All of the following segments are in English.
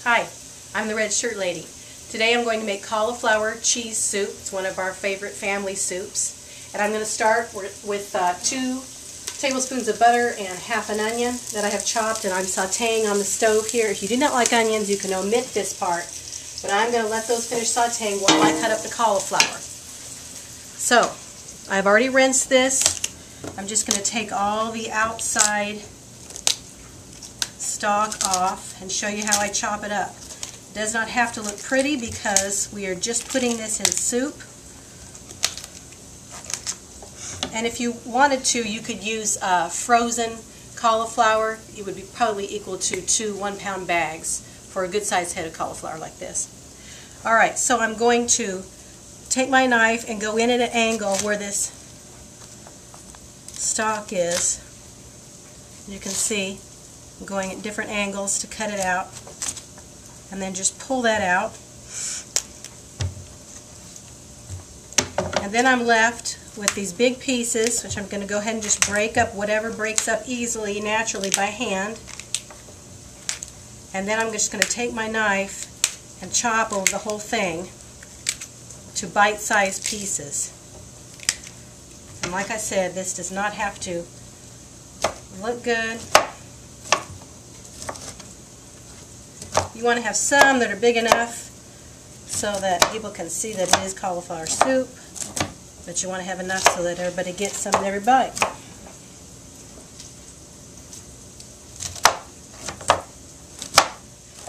Hi, I'm the Red Shirt Lady. Today I'm going to make cauliflower cheese soup. It's one of our favorite family soups. And I'm going to start with 2 tablespoons of butter and half an onion that I have chopped, and I'm sauteing on the stove here. If you do not like onions, you can omit this part. But I'm going to let those finish sauteing while I cut up the cauliflower. So, I've already rinsed this. I'm just going to take all the outside stalk off and show you how I chop it up. It does not have to look pretty because we are just putting this in soup. And if you wanted to, you could use frozen cauliflower. It would be probably equal to 2 1-pound bags for a good sized head of cauliflower like this. Alright, so I'm going to take my knife and go in at an angle where this stalk is. You can see I'm going at different angles to cut it out, and then just pull that out. And then I'm left with these big pieces, which I'm going to go ahead and just break up whatever breaks up easily, naturally by hand. And then I'm just going to take my knife and chop over the whole thing to bite-sized pieces. And like I said, this does not have to look good. You want to have some that are big enough so that people can see that it is cauliflower soup, but you want to have enough so that everybody gets some in every bite.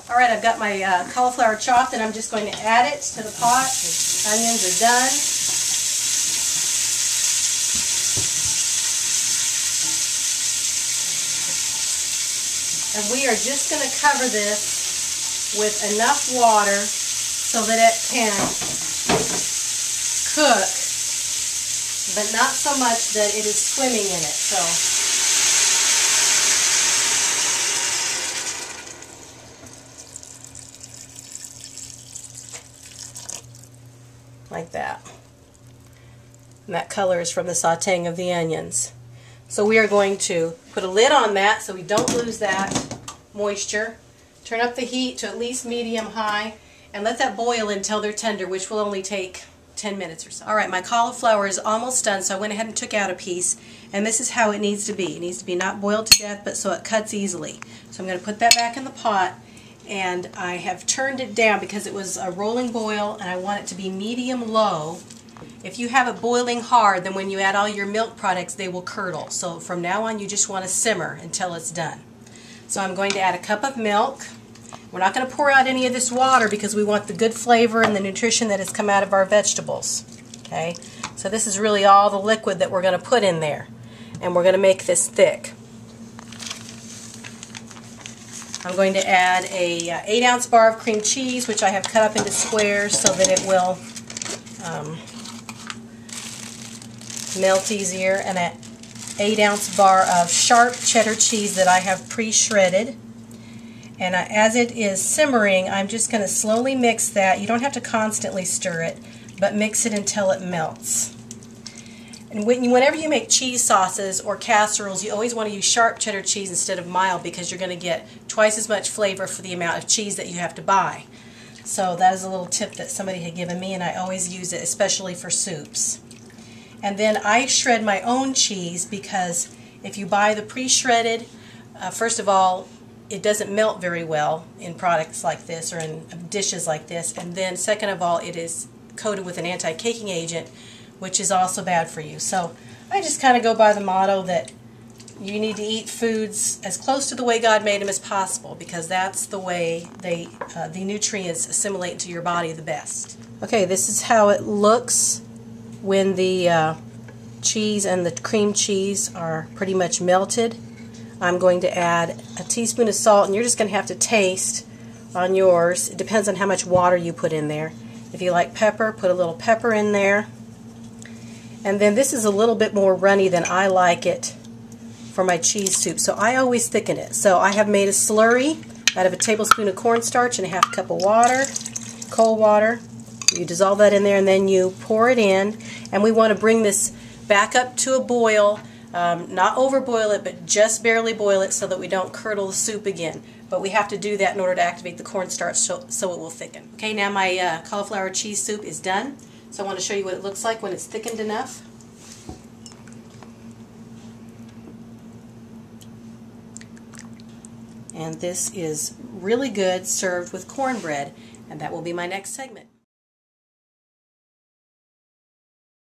Alright, I've got my cauliflower chopped, and I'm just going to add it to the pot. The onions are done. And we are just going to cover this with enough water so that it can cook, but not so much that it is swimming in it. So like that. And that color is from the sauteing of the onions. So we are going to put a lid on that so we don't lose that moisture. Turn up the heat to at least medium-high and let that boil until they're tender, which will only take 10 minutes or so. Alright, my cauliflower is almost done, so I went ahead and took out a piece, and this is how it needs to be. It needs to be not boiled to death, but so it cuts easily. So I'm going to put that back in the pot, and I have turned it down because it was a rolling boil, and I want it to be medium-low. If you have it boiling hard, then when you add all your milk products, they will curdle. So from now on, you just want to simmer until it's done. So I'm going to add a cup of milk. We're not going to pour out any of this water because we want the good flavor and the nutrition that has come out of our vegetables. Okay, so this is really all the liquid that we're going to put in there, and we're going to make this thick. I'm going to add a 8-ounce bar of cream cheese, which I have cut up into squares so that it will melt easier, and an 8-ounce bar of sharp cheddar cheese that I have pre-shredded. And as it is simmering, I'm just going to slowly mix that. You don't have to constantly stir it, but mix it until it melts. And whenever you make cheese sauces or casseroles, you always want to use sharp cheddar cheese instead of mild, because you're going to get twice as much flavor for the amount of cheese that you have to buy. So that is a little tip that somebody had given me, and I always use it, especially for soups. And then I shred my own cheese, because if you buy the pre-shredded, first of all, it doesn't melt very well in products like this or in dishes like this, and then second of all, it is coated with an anti-caking agent, which is also bad for you. So I just kind of go by the motto that you need to eat foods as close to the way God made them as possible, because that's the way the nutrients assimilate into your body the best. Okay, this is how it looks when the cheese and the cream cheese are pretty much melted. I'm going to add a teaspoon of salt, and you're just going to have to taste on yours. It depends on how much water you put in there. If you like pepper, put a little pepper in there. And then this is a little bit more runny than I like it for my cheese soup, so I always thicken it. So I have made a slurry out of a tablespoon of cornstarch and a half cup of water, cold water. You dissolve that in there, and then you pour it in, and we want to bring this back up to a boil Not overboil it, but just barely boil it so that we don't curdle the soup again. But we have to do that in order to activate the cornstarch so it will thicken. Okay, now my cauliflower cheese soup is done. So I want to show you what it looks like when it's thickened enough. And this is really good served with cornbread, and that will be my next segment.